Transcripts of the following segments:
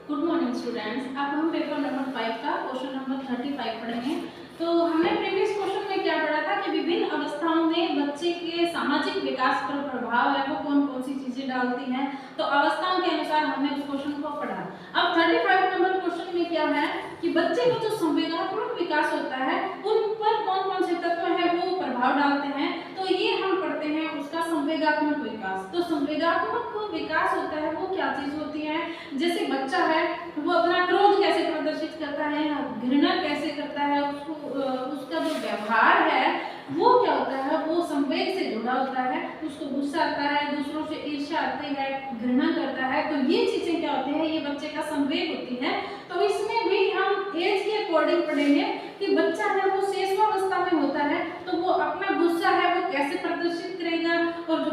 Good morning students. अब हम paper number 5 का क्वेश्चन नंबर 35 पढ़ेंगे। तो हमने प्रीवियस क्वेश्चन में क्या पढ़ा था कि विभिन्न अवस्थाओं में बच्चे के सामाजिक विकास पर प्रभाव है वो कौन कौन सी चीजें डालती हैं। तो अवस्थाओं के अनुसार हमने उस क्वेश्चन को पढ़ा। अब 35 नंबर क्वेश्चन में क्या है कि बच्चे को जो संवेदनात्मक विकास होता है उन पर कौन कौन से तत्व हैं वो प्रभाव डालते हैं। तो ये हम पढ़ते हैं उसका संवेगात्मक विकास। तो संवेगात्मक विकास होता है वो क्या चीज होती है, जैसे बच्चा है वो अपना क्रोध कैसे प्रदर्शित करता है, घृणा कैसे करता है, उसका जो व्यवहार है वो क्या होता है, वो संवेग से जुड़ा होता है। उसको गुस्सा आता है, दूसरों से ईर्ष्या आती है, घृणा करता है। तो ये चीजें क्या होती है, ये बच्चे का संवेग होती है। तो इसमें भी हम एज के अकॉर्डिंग पढ़ेंगे कि बच्चा है वो शेषावस्था में होता है तो वो अपना गुस्सा है वो कैसे प्रदर्शित करेगा, और जो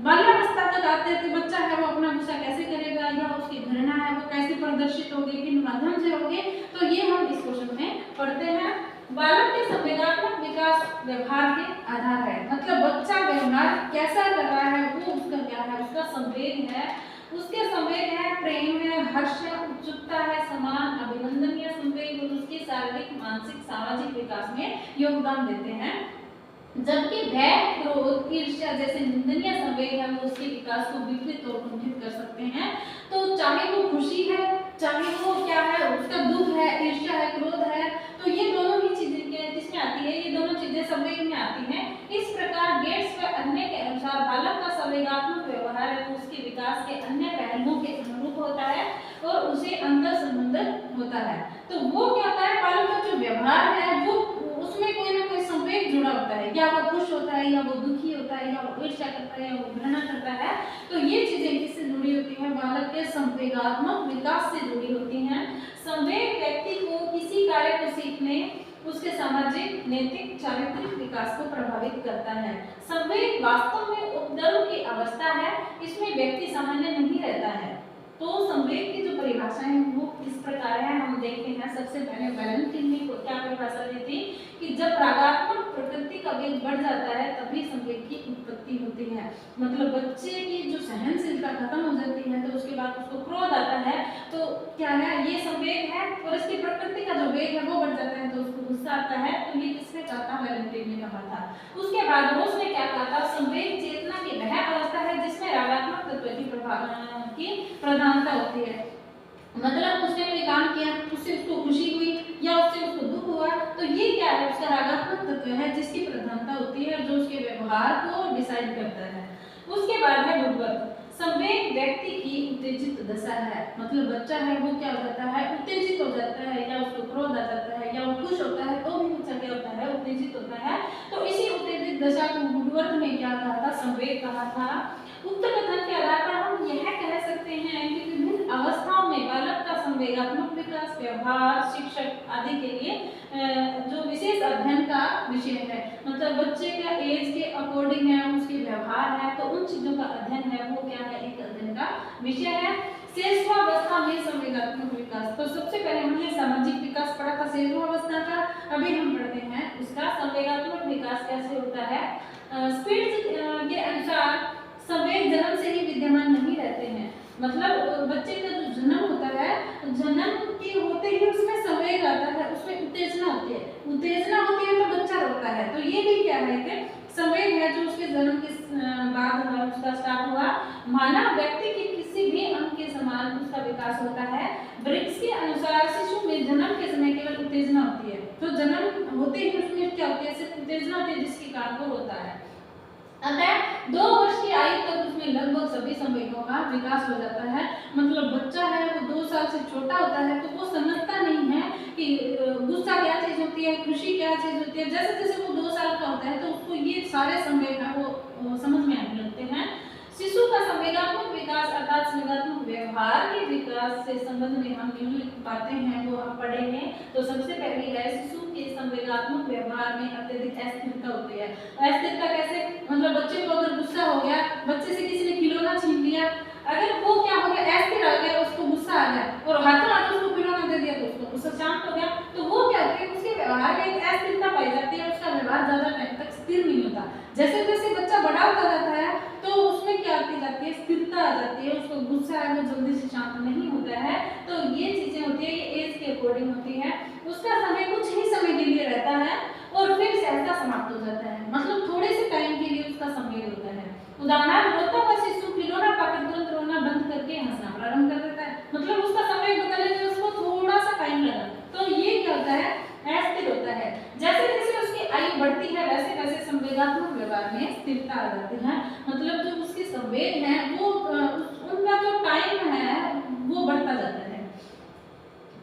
बाल्यावस्था तक आते थे बच्चा है वो अपना गुस्सा कैसे करेगा या उसकी घृणा है वो कैसे प्रदर्शित होगी, किन माध्यम से होगी। तो ये हम इस क्वेश्चन में पढ़ते हैं। बालक के संवेगात्मक विकास व्यवहार के आधार है, मतलब बच्चा व्यवहार कैसा कर रहा है वो उसका क्या है, उसका संवेग है। उसके संवेग है प्रेम है, हर्ष है, उत्सुकता है, समान अभिनंदनीय संवेग और उसके शारीरिक मानसिक सामाजिक विकास में योगदान देते हैं। जबकि भय, क्रोध, ईर्ष्या जैसे निंदनीय संवेग है वो उसके विकास को विकृत और कुंठित कर सकते हैं। तो चाहे वो खुशी है, चाहे वो क्या है, उसका दुख है, ईर्ष्या है, क्रोध है, तो ये दोनों ही चीजें किसमें आती है, ये दोनों चीजें संवेग में आती हैं। इस प्रकार गेट्स व अन्य के अनुसार बालक का संवेगात्मक व्यवहार है वो उसके विकास के अन्य पहलुओं के अनुरूप होता है और उसे अंतर संबंध होता है। तो वो क्या होता है, बालक का जो व्यवहार है वो उसमें कोई ना कोई संवेग जुड़ा होता है, या वो खुश होता है या वो दुखी होता है या वो ईर्ष्या करता है या वो घृणा करता है। तो ये चीजें किससे जुड़ी होती हैं, बालक के संवेगात्मक विकास से जुड़ी होती हैं। संवेग व्यक्ति को किसी कार्य को सीखने, उसके सामाजिक, नैतिक, चारित्रिक विकास को प्रभावित करता है। संवेग वास्तव में उपद्रव की अवस्था है, इसमें व्यक्ति सामान्य नहीं रहता है। तो संवेग की जो परिभाषा है वो इस प्रकार है, हम देखते हैं। सबसे पहले वैलेंटाइन ने क्या परिभाषा दी थी कि जब रागात्मक प्रकृति का वेग बढ़ जाता है तभी संवेग की उत्पत्ति होती है। मतलब बच्चे की जो सहनशीलता खत्म हो जाती है तो उसके बाद उसको क्रोध आता है, तो क्या है, ये संवेग है। और इसकी प्रकृति का जो वेग है वो बढ़ जाता है तो उसको गुस्सा आता है। तो ये किसने कहा था, वैलेंटाइन ने कहा था। उसके बाद रोज ने क्या कहा था, संवेग चेतना की वह अवस्था है जिसमें रागात्मक तत्व की प्रधानता होती है। मतलब उसने कोई काम किया, उससे उसको खुशी हुई या उससे उसको दुख हुआ, तो ये क्या है, उसका रागात्मक तत्व है जिसकी प्रधानता होती है, जो उसके व्यवहार को डिसाइड करता है। उसके बाद है बुद्धवत। संवेग व्यक्ति की उत्तेजित दशा है, मतलब बच्चा है वो क्या हो जाता है, उत्तेजित हो जाता है, या उसको क्रोध आ जाता है या वो खुश होता है तो भी बच्चा क्या होता है, उत्तेजित होता है। तो इसी उत्तेजित दशा को बुद्धवत में क्या कहा था, संवेग कहा था। उक्त कथन के आधार पर हम यह कह सकते हैं कि विभिन्न अवस्थाओं में बालक का संवेगात्मक विकास व्यवहार, शिक्षक आदि के लिए जो विशेष अध्ययन का विषय है। मतलब बच्चे का एज के अकॉर्डिंग है, उसके व्यवहार है, तो उन चीजों का अध्ययन है वो क्या है, एक अध्ययन का विषय है। शेषावस्था में संवेगात्मक विकास। तो सबसे पहले हमने सामाजिक विकास पढ़ा था शेषावस्था का, अभी हम पढ़ते हैं उसका संवेगात्मक विकास कैसे होता है। स्पिट्ज के अनुसार संवेग जन्म से ही विद्यमान नहीं रहते हैं। मतलब बच्चे का जो जन्म होता है, जन्म के होते ही उसमें संवेग आता है, उसमें उत्तेजना होती है, उत्तेजना होती है तो बच्चा रोता है। तो ये भी क्या है कि संवेग है जो उसके जन्म के बाद उसका स्टार्ट हुआ। मानव व्यक्ति के किसी भी अंग के समान उसका विकास होता है। ब्रिक्स के अनुसार शिशु में जन्म के समय केवल उत्तेजना होती है, तो जन्म होते ही उसमें क्या होती है, सिर्फ उत्तेजना होती है जिसके कारण वो होता है। अतः 2 वर्ष की आयु तक उसमें लगभग सभी संवेगों का विकास हो जाता है। मतलब बच्चा है वो 2 साल से छोटा होता है तो वो समझता नहीं है कि गुस्सा क्या चीज होती है, खुशी क्या चीज होती है। जैसे जैसे वो 2 साल का होता है तो उसको ये सारे संवेग है वो समझ में आने लगते हैं। शिशु का संवेगात्मक विकास अर्थात संवेगात्मक व्यवहार के विकास से संबंध में हम निम्नलिखित बातें हैं वो हम पढ़ेंगे। तो सबसे पहली है शिशु के संवेगात्मक व्यवहार में अत्यधिक अस्थिरता होती है। अस्थिरता कैसे, मतलब बच्चे को अगर गुस्सा हो गया, बच्चे से किसी ने खिलौना छीन लिया, अगर वो क्या हो गया, अस्थिर आ गया, उसको गुस्सा आ गया और हाथों हाथ उसको खिलौना दे दिया तो उसको गुस्सा शांत हो गया, तो वो क्या होता है, उसके व्यवहार में एक अस्थिरता पाई जाती है, उसका व्यवहार ज्यादा टाइम तक स्थिर नहीं होता। जैसे जैसे बच्चा बड़ा होता जाता है तो उसमें क्या आती जाती है, स्थिरता आ जाती है, उसको गुस्सा है वो जल्दी से शांत नहीं होता है। अकॉर्डिंग होती है, उसका समय कुछ ही समय के लिए रहता है और फिर सहसा समाप्त हो जाता है, मतलब थोड़े से टाइम के लिए उसका समय होता है। उदाहरण, रोता हुआ शिशु खिलौना पाकर तुरंत रोना बंद करके हंसना प्रारंभ कर देता है, मतलब उसका समय बदलने में उसको थोड़ा सा टाइम लगा। तो ये क्या होता है, अस्थिर होता है। जैसे जैसे उसकी आयु बढ़ती है वैसे वैसे संवेगात्मक व्यवहार में स्थिरता आ जाती है, मतलब जो उसके संवेग हैं वो उनका जो टाइम है वो बढ़ता जाता है।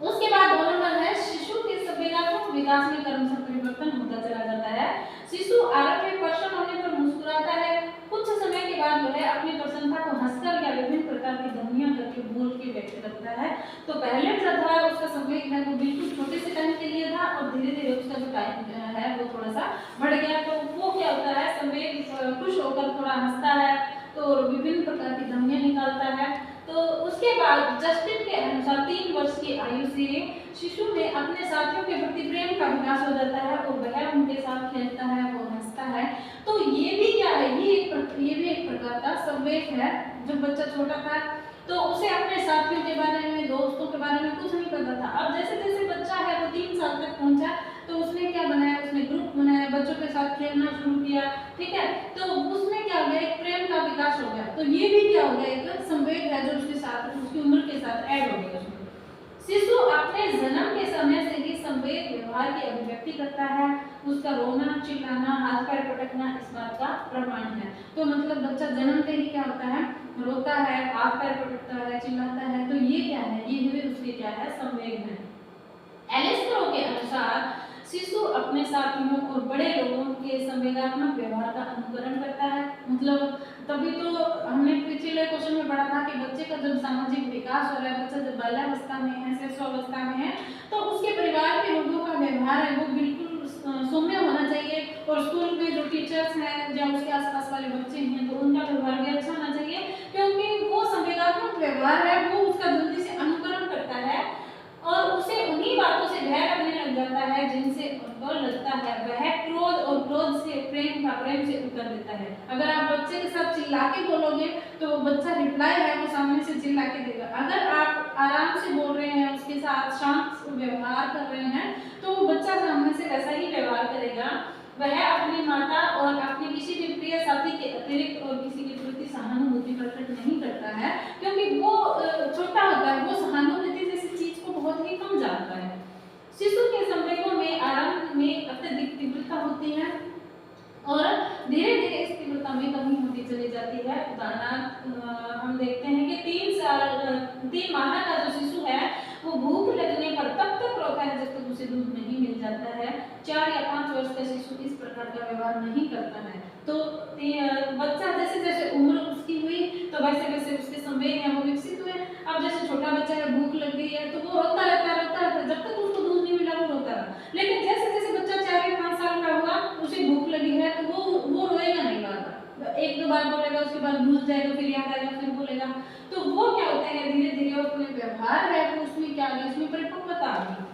उसके बाद 2 नंबर है, शिशु के संवेगात्मक विकास में क्रमशः परिवर्तन होता चला जाता है। शिशु आरंभ में प्रसन्न होने पर मुस्कुराता है, कुछ समय के बाद वह अपनी प्रसन्नता को हंसकर या विभिन्न प्रकार की ध्वनियां करके बोल के व्यक्त करता है। तो पहले जो था उसका संवेग है वो बिल्कुल छोटे से टाइम के लिए था और धीरे धीरे उसका जो टाइम है वो थोड़ा सा बढ़ गया। तो वो क्या होता है, संवेग खुश होकर थोड़ा हंसता है तो विभिन्न प्रकार की ध्वनियां निकालता है। तो उसके बाद जस्टिन के अनुसार 3 वर्ष की आयु से शिशु में अपने साथियों के प्रति प्रेम का विकास हो जाता है और वह उनके साथ खेलता है, वो हंसता है। तो ये भी क्या है, ये भी एक प्रकार का संवेग है। जब बच्चा छोटा था तो उसे अपने साथियों के बारे में, दोस्तों के बारे में कुछ नहीं पता था। अब जैसे जैसे बच्चा है वो 3 साल तक पहुंचा तो उसने क्या बनाया, उसने ग्रुप बनाया, बच्चों के साथ खेलना शुरू किया, ठीक है। तो उसमें क्या हो गया, एक प्रेम का विकास हो गया। तो ये भी क्या हो गया, एक संवेग है जो उसके साथ उसकी उम्र के साथ ऐड हो गया उसमें। शिशु अपने जन्म के समय से ही संवेग व्यवहार की अभिव्यक्ति करता है, उसका रोना, चिल्लाना, हाथ पैर पटकना इस बात का प्रमाण है। तो मतलब बच्चा जन्मते ही क्या होता है, रोता है, हाथ पैर पटकता है, चिल्लाता है। तो ये क्या है, ये भी उसके क्या है, संवेग है। एलिस्ट्रो के अनुसार शिशु अपने साथियों और बड़े लोगों के संवेगात्मक व्यवहार का अनुकरण करता है। मतलब तभी तो हमने पिछले क्वेश्चन में पढ़ा था कि बच्चे का जब सामाजिक विकास हो रहा है, बच्चा जब बाल्यावस्था में है, शिशुअवस्था में है, तो उसके परिवार के लोगों का व्यवहार है वो बिल्कुल सौम्य होना चाहिए और स्कूल में जो टीचर्स हैं या उसके आसपास वाले बच्चे हैं तो उनका व्यवहार भी अच्छा होना चाहिए, क्योंकि वो संवेगात्मक व्यवहार है वो उसका जल्दी से अनुकरण करता है और उसे उन्हीं बातों से भय लगने लग जाता है जिनसे उनको लगता है। वह क्रोध और क्रोध से प्रेम से उत्तर देता है। अगर आप बच्चे के साथ चिल्ला के बोलोगे तो बच्चा रिप्लाई है वो सामने से चिल्ला के देगा। अगर आप आराम से बोल रहे हैं, उसके साथ शांत व्यवहार कर रहे हैं, तो बच्चा सामने से वैसा ही व्यवहार करेगा। वह अपनी माता और अपने किसी भी प्रिय साथी के अतिरिक्त और किसी के प्रति सहानुभूति प्रकट नहीं करता है, क्योंकि वो छोटा होता है, वो सहानुभूति जैसी चीज को बहुत ही कम जानता है। शिशु के संवेगों में आरंभ में अत्यधिक तीव्रता होती है और धीरे धीरे इस तीव्रता में कमी होती चली जाती है। उदाहरण हम देखते हैं कि 3 माह का जो शिशु है वो भूख लगने पर तब तक रोता है जब तक उसे दूध नहीं मिल जाता है। 4 या 5 वर्ष का शिशु इस प्रकार का व्यवहार नहीं करता है। तो बच्चा जैसे जैसे उम्र उसकी हुई तो वैसे वैसे उसके संवेग हैं वो विकसित हुए। अब जैसे छोटा बच्चा है, भूख लग गई है तो वो रोता रहता है जब तक उसको दूध नहीं मिला वो रोता रहा। लेकिन जैसे जैसे बच्चा 4 या 5 साल का हुआ, उसे भूख लगी है तो वो रोएगा नहीं बार-बार, 1-2 बार बोलेगा, उसके बाद भूल जाएगा, फिर याद आएगा, फिर बोलेगा। तो वो क्या होता है, धीरे धीरे अपने व्यवहार है तो उसमें क्या आ गया, उसमें परिपक्वता आ गई।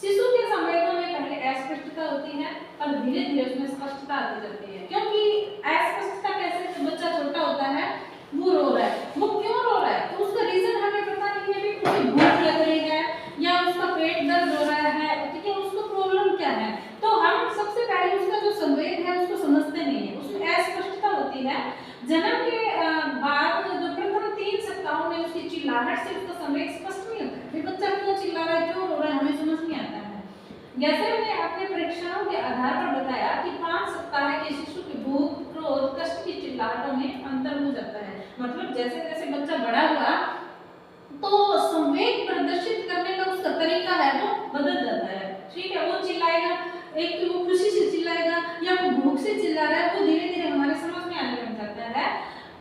शिशु के संवेगों में पहले अस्पष्टता होती है और धीरे धीरे उसमें स्पष्टता आती जाती है। क्योंकि अस्पष्टता कैसे, जब बच्चा छोटा होता है वो रो रहा है, वो क्यों रो रहा है तो उसका रीजन हमें पता नहीं है, भी उसे भूख लग रही है या उसका पेट दर्द हो रहा है, ठीक है, उसको प्रॉब्लम क्या है। तो हम सबसे पहले उसका जो संवेग है उसको समझते नहीं है, उसमें अस्पष्टता होती है। जन्म के बाद जो प्रथम 3 सप्ताहों में उसकी चिल्लाहट से उसका संवेग स्पष्ट नहीं होता है, फिर बच्चा क्यों चिल्ला रहा है, क्यों रो रहा है, हमें समझ नहीं आता है। जैसे मैंने अपने परीक्षणों के आधार पर बताया कि 5 सप्ताह के शिशु की भूख, क्रोध, कष्ट की चिल्लाहटों में अंतर हो जाता है। मतलब जैसे जैसे बच्चा बड़ा हुआ तो संवेग प्रदर्शित करने का उसका तरीका है वो बदल जाता है, ठीक है। वो चिल्लाएगा, एक तो वो खुशी से चिल्लाएगा या वो भूख से चिल्ला रहा है, वो धीरे धीरे हमारे समझ में आने लग जाता है।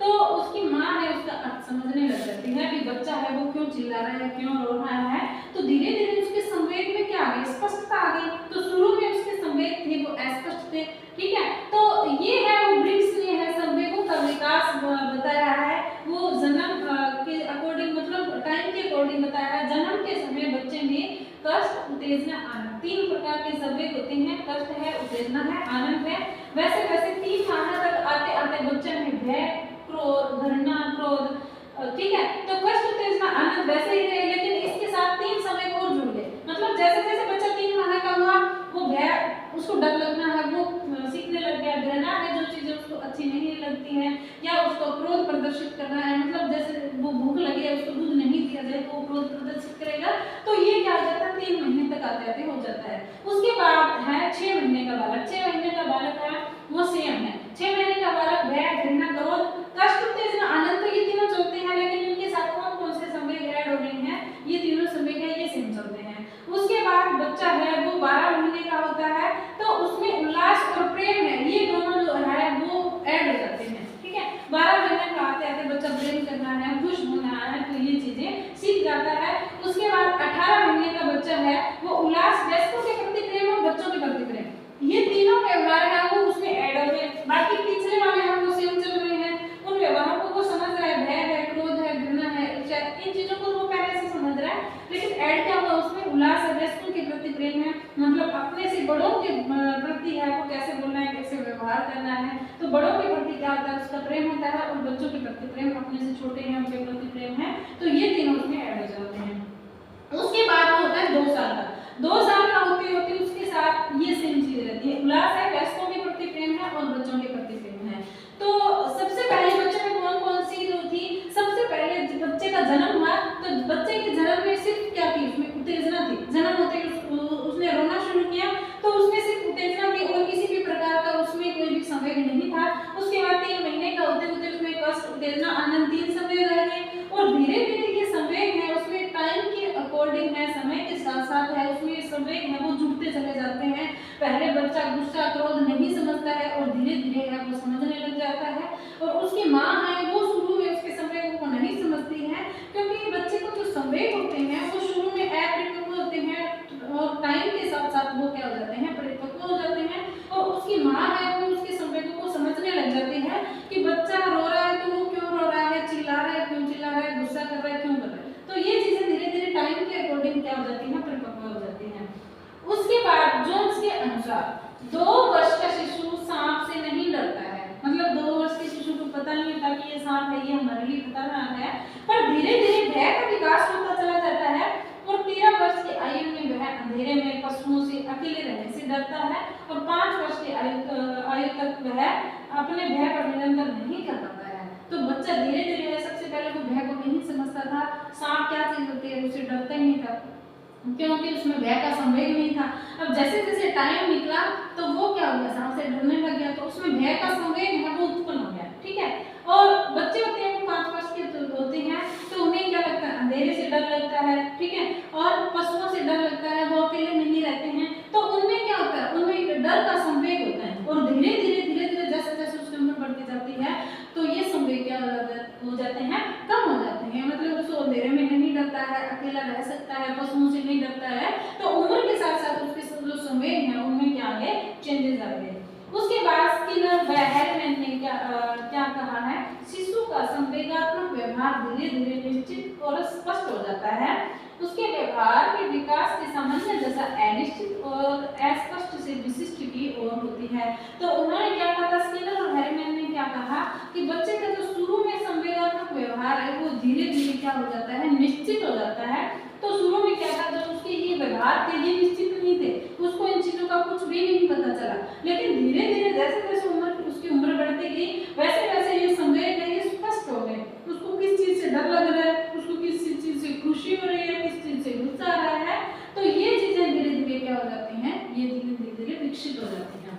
तो उसकी माँ है उसका अर्थ समझने लग जाती है कि बच्चा है वो क्यों चिल्ला रहा है, क्यों रो रहा है। तो धीरे धीरे उसके संवेग में क्या आ गई, स्पष्टता आ गई। तो शुरू में उसके संवेग थे वो अस्पष्ट थे, ठीक है। तो ये है वो ब्रिग्स ने है संवेगों का विकास बताया है, वो जन्म के अकॉर्डिंग, मतलब टाइम के अकॉर्डिंग बताया है। जन्म के समय बच्चे में कष्ट, उत्तेजना, आनंद, 3 प्रकार के संवेग होते हैं। कष्ट है, उत्तेजना है, आनंद है। वैसे वैसे 3 माह तक आते आते बच्चे में भय, क्रोध, घृणा, क्रोध, ठीक है। तो कष्ट, उत्तेजना, आनंद वैसे ही रहे, लेकिन इसके साथ 3 संवेग और जुड़ गए। मतलब अच्छी नहीं लगती है, या उसको क्रोध प्रदर्शित करना है, मतलब जैसे वो भूख लगी है उसको दूध नहीं दिया जाए तो वो क्रोध प्रदर्शित करेगा। तो ये क्या हो जाता है, 3 महीने तक आते आते हो जाता है। उसके बाद है 6 महीने का बालक। 6 महीने का बालक है वो सेम है। 6 महीने का बालक भय, घृणा, क्रोध, कष्ट, उत्तेजना, आनंद, तो ये तीनों चलते हैं, लेकिन इनके साथ कौन कौन से संवेग ऐड हो रहे हैं, ये तीनों संवेग है ये सेम चलते हैं। उसके बाद बच्चा है वो 12 महीने का होता है, तो उसमें उल्लास और प्रेम है, ये दोनों जो है वो ऐड हो जाते हैं, ठीक है। 12 महीने का आते आते बच्चा प्रेम करना है, खुश होना है, तो ये चीजें सीख जाता है। उसके बाद 18 महीने का बच्चा है वो उल्लास, वयस्कों के प्रति प्रेम और बच्चों के प्रति प्रेम, ये तीनों व्यवहार है वो उसमें ऐड हो गए। बाकी पिछले वाले हम वो सेम चल रहे हैं, उन व्यवहारों को वो समझ रहा है, भय है, क्रोध है, घृणा है, इच्छा, इन चीजों को वो पहले से समझ रहा है, लेकिन ऐड क्या हुआ उसमें, उल्लास है, वयस्कों के प्रति प्रेम है, मतलब अपने से बड़ों के प्रति है वो कैसे बोलना है, कैसे व्यवहार करना है, तो बड़ों के प्रति क्या होता है उसका प्रेम होता है, और बच्चों के प्रति प्रेम, अपने से छोटे हैं उनके प्रति प्रेम है, तो ये तीनों उसमें ऐड हो जाते हैं। उसके बाद वो होता है 2 साल का। 2 साल का होते होते उसके साथ ये सेम चीज रहती है, उल्लास है, वयस्कों के प्रति प्रेम है और बच्चों के प्रति प्रेम है। तो सबसे पहले बच्चे में कौन कौन सी जो थी, सबसे पहले जब बच्चे का जन्म हुआ तो बच्चे के जन्म में सिर्फ क्या थी, उसमें उत्तेजना थी। जन्म होते ही उसने रोना शुरू किया तो उसमें सिर्फ उत्तेजना थी और किसी भी प्रकार का उसमें कोई भी संवेग नहीं था। उसके बाद 3 महीने का होते होते उसमें कष्ट, उत्तेजना, आनंद, 3 संवेग रह गए, और धीरे धीरे ये संवेग है उसमें टाइम के अकॉर्डिंग है, समय के साथ साथ है उसमें संवेग है वो जुड़ते चले जाते हैं। पहले बच्चा गुस्सा, क्रोध नहीं समझता है और धीरे धीरे है वो समझने लग जाता है, और उसकी माँ है वो शुरू में उसके संवेगों को नहीं समझती है, क्योंकि बच्चे को जो संवेग होते हैं वो शुरू में अपरिपक्व होते हैं, और टाइम के साथ साथ वो क्या हो जाते हैं, परिपक्व हो जाते हैं, और उसकी माँ है वो उसके संवेगों को समझने लग जाती है कि बच्चा रो रहा है तो वो क्यों रो रहा है, चिल्ला रहा है क्यों चिल्ला रहा है, गुस्सा कर रहा है क्यों कर रहा है, तो ये चीजें धीरे धीरे टाइम के अकॉर्डिंग क्या हो जाती है, परिपक्व हो जाती है। उसके बाद जोन्स के अनुसार 2 वर्ष का शिशु सांप से नहीं डरता है, मतलब 2 वर्ष के शिशु को पता नहीं होता कि ये सांप है, ये हमारे लिए खतरनाक है, पर धीरे धीरे भय का विकास होता चला जाता है, और 13 वर्ष की आयु में वह अंधेरे में पशुओं से अकेले रहने से डरता है, और 5 वर्ष की आयु तक वह अपने भय पर नियंत्रण नहीं कर पाता है। तो बच्चा धीरे धीरे सबसे पहले वो भय को नहीं समझता था, सांप क्या चीज होती है उसे डरता ही नहीं था, क्योंकि उसमें भय का संवेग नहीं था। अब जैसे जैसे टाइम निकला तो वो क्या हो गया, सांप से डरने लग गया, तो उसमें भय का संवेग है वो उत्पन्न हो गया, ठीक है। और बच्चे होते हैं वो 5 वर्ष के होते हैं, तो उन्हें क्या लगता है, अंधेरे से डर लगता है, ठीक है, और पशुओं से डर लगता है, वो अकेले नहीं रहते हैं, तो उनमें क्या होता है, उनमें डर का संवेग होता है, और धीरे धीरे जैसे जैसे उसकी उम्र बढ़ती जाती है तो ये संवेग क्या हो जाते हैं, कम हो जाते हैं, मतलब उसको अंधेरे में नहीं डरता है, अकेला रह सकता है, पशुओं से नहीं डरता है, तो उम्र के साथ साथ उसके जो संवेग है उनमें क्या आ गए, चेंजेस आ गए। उसके बाद स्किनर व हेलमैन ने क्या कहा है, शिशु का संवेगात्मक व्यवहार धीरे धीरे निश्चित और स्पष्ट हो जाता है, उसके व्यवहार के विकास के सामान्य दशा अनिश्चित और अस्पष्ट से विशिष्ट की ओर होती है। तो उन्होंने क्या कहा, स्किनर और हेलमैन ने क्या कहा कि बच्चे का जो शुरू में संवेगात्मक व्यवहार है वो धीरे धीरे क्या हो जाता है, निश्चित हो जाता है। तो शुरू में क्या था, जब उसके ये व्यवहार थे ये निश्चित नहीं थे, उसको इन चीजों का कुछ भी नहीं पता चला, लेकिन धीरे धीरे जैसे जैसे उसकी उम्र बढ़ती गई वैसे वैसे ये संवेग है ये स्पष्ट हो गए, उसको किस चीज से डर लग रहा है, उसको किस चीज से खुशी हो रही है, किस चीज से गुस्सा आ रहा है, तो ये चीजें धीरे धीरे क्या हो जाती हैं, ये धीरे धीरे विकसित हो जाती हैं।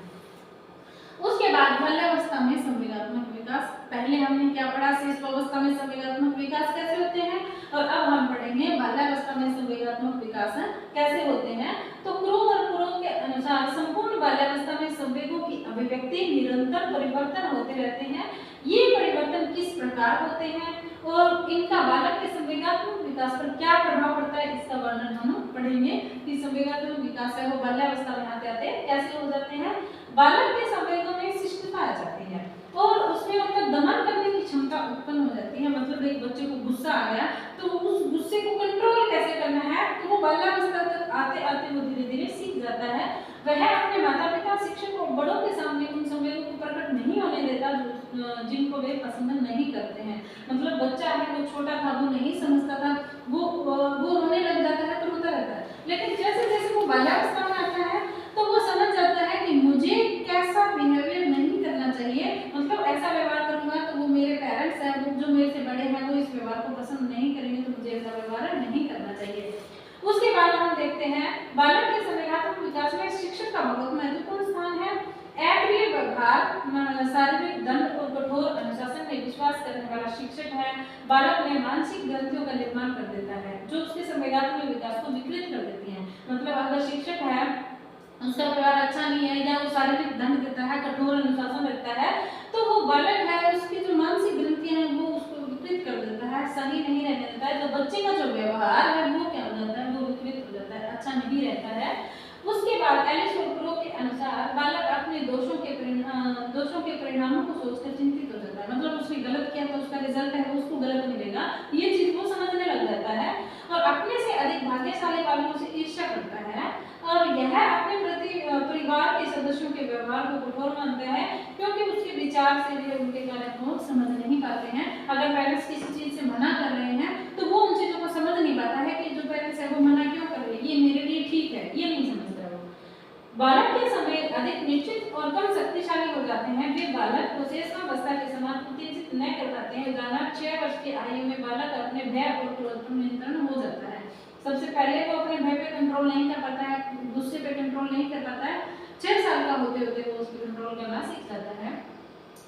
उसके बाद बाल्यावस्था में संवेगात्मक विकास, पहले हमने क्या पढ़ा, शिशुअवस्था में संवेगात्मक विकास कैसे होते हैं, और अब हम पढ़ेंगे बाल्यावस्था में संवेगात्मक विकास कैसे होते हैं। तो क्रो और क्रो के अनुसार संपूर्ण बाल्यावस्था में संवेगों की अभिव्यक्ति निरंतर परिवर्तन होते रहते हैं। ये परिवर्तन किस प्रकार होते हैं और इनका बालक के संवेगात्मक विकास पर क्या प्रभाव पड़ता है, इसका वर्णन हम पढ़ेंगे कि संवेगात्मक विकास है वो बाल्यावस्था में आते आते कैसे हो जाते हैं। बालक के संवेगों में शिष्टता आ जाती है और उसमें उनका दमन करने की क्षमता उत्पन्न हो जाती है, मतलब एक बच्चे को गुस्सा आ गया तो उस गुस्से को कंट्रोल कैसे करना है, तो वो बाल्यावस्था तक आते आते वो धीरे धीरे सीख जाता है। वह अपने माता पिता, शिक्षक और बड़ों के सामने उन संवेगों को प्रकट नहीं होने देता जिनको वे पसंद नहीं करते हैं। मतलब बच्चा है वो छोटा था, वो नहीं समझता था, वो रोने लग जाता है तो रोता रहता है, लेकिन जैसे जैसे वो बाल्यावस्था में आता है तो वो समझ जाता है कि मुझे कैसा बिहेवियर नहीं करना चाहिए, मतलब देखते हैं बालक के संवेगात्मक विकास में शिक्षक का बहुत महत्वपूर्ण स्थान है। अप्रिय व्यवहार, शारीरिक दंड और कठोर अनुशासन में विश्वास करने वाला शिक्षक है बालक में मानसिक ग्रंथियों का निर्माण कर देता है जो उसके संवेगात्मक विकास को विकृत कर देती हैं। मतलब अगर शिक्षक है उसका व्यवहार अच्छा नहीं है या वो शारीरिक दंड देता है, कठोर अनुशासन रखता है, तो वो बालक है उसकी जो मानसिक ग्रंथियां हैं वो उसको विकृत कर देता है, सही नहीं रहने देता है। तो बच्चे का जो व्यवहार है वो क्या हो जाता है, वो विकृत हो जाता है, अच्छा नहीं रहता है। उसके बाद एलिस वोल्क्रो के अनुसार बालक अपने दोषों के परिणामों को सोचकर चिंतित हो जाता है। मतलब उसने गलत किया तो उसका रिजल्ट है वो उसको गलत मिलेगा, ये चीज वो समझने लग जाता है और अपने से अधिक भाग्यशाली बालकों से ईर्ष्या करता है और यह अपने प्रति परिवार के सदस्यों के व्यवहार को कठोर मानता है क्योंकि उसके विचार से वे उनके कार्य को समझ नहीं पाते हैं। अगर पेरेंट्स किसी चीज से मना कर रहे हैं तो वो उन चीजों को समझ नहीं पाता है कि जो पेरेंट्स है वो मना क्यों कर रहे हैं, ये मेरे लिए ठीक है, ये नहीं समझता वो। बालक के समय अधिक निश्चित और कम शक्तिशाली हो जाते हैं। वे बालक को शेषावस्था के समान उत्तेजित न कर पाते हैं। उदाहरण 6 वर्ष की आयु में बालक अपने भय और क्रोध पर नियंत्रण हो जाता है। सबसे पहले वो अपने भय पे कंट्रोल नहीं कर पाता है, गुस्से पे कंट्रोल नहीं कर पाता है, 6 साल का होते होते वो उस पर कंट्रोल करना सीख जाता है।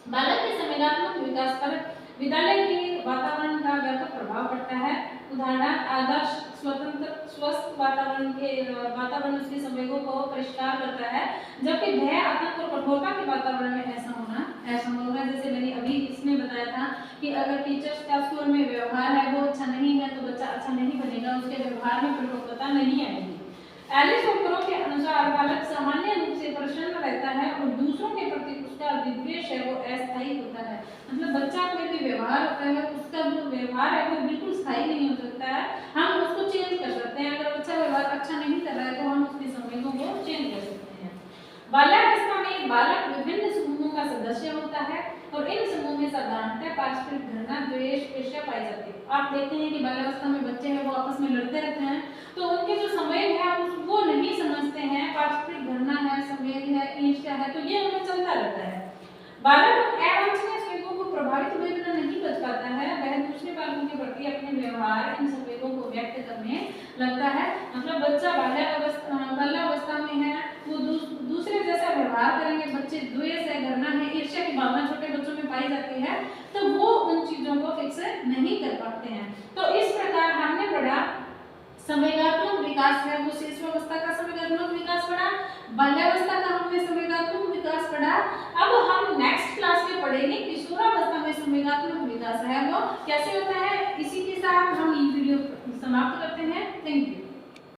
बालक के संवेगात्मक विकास पर विद्यालय के वातावरण का व्यापक प्रभाव पड़ता है। उदाहरण आदर्श स्वतंत्र स्वस्थ वातावरण उसके संवेगों को परिष्कार करता है, जबकि भय, आतंक और कठोरता के वातावरण में ऐसा संभव है। जैसे मैंने अभी इसमें बताया था कि अगर टीचर्स का स्कूल में व्यवहार है वो अच्छा नहीं है तो बच्चा अच्छा नहीं बनेगा, उसके व्यवहार में परिपक्वता नहीं आएगी। एलिस वोल्क्रो के अनुसार बालक सामान्य रूप से प्रसन्न रहता है और दूसरों के प्रति उसका विद्वेष है वो अस्थायी होता है। मतलब बच्चा कोई भी व्यवहार होता है उसका जो व्यवहार है वो बिल्कुल स्थायी नहीं हो सकता है, हम उसको चेंज कर सकते हैं। अगर बच्चा व्यवहार अच्छा नहीं कर रहा है तो हम उसके संवेगों को चेंज कर सकते हैं। बाल्यावस्था में बालक विभिन्न समूहों का सदस्य होता है और इन समूह में साधारणतः पारस्परिक घृणा, द्वेष, ईर्ष्या पाई जाती है। आप देखते हैं कि बाल्यावस्था में बच्चे हैं वो आपस में लड़ते रहते हैं तो उनके जो संवेग है वो नहीं समझते हैं, पारस्परिक घृणा है, संवेग है, ईर्ष्या है, तो ये उनमें चलता रहता है। बालक अवांछनीय संवेगों को प्रभावित हुए बिना नहीं बच पाता है, वह दूसरे बालकों के प्रति अपने व्यवहार इन संवेगों को व्यक्त करने लगता है। मतलब बच्चा बाल्यावस्था में है वो दूसरे जैसा व्यवहार करेंगे, बच्चे द्वेष है, घृणा है, ईर्ष्या की भावना छोटे बच्चों में पाई जाती है तो वो उन चीजों को फिक्स नहीं कर पाते हैं। तो इस प्रकार हमने पढ़ा संवेगात्मक विकास है वो शिशुअवस्था का संवेगात्मक विकास पढ़ा, बाल्यावस्था का हमने संवेगात्मक विकास पढ़ा। अब हम नेक्स्ट क्लास में पढ़ेंगे किशोरावस्था में संवेगात्मक विकास है वो कैसे होता है। इसी के साथ हम ये वीडियो समाप्त करते हैं। Thank you.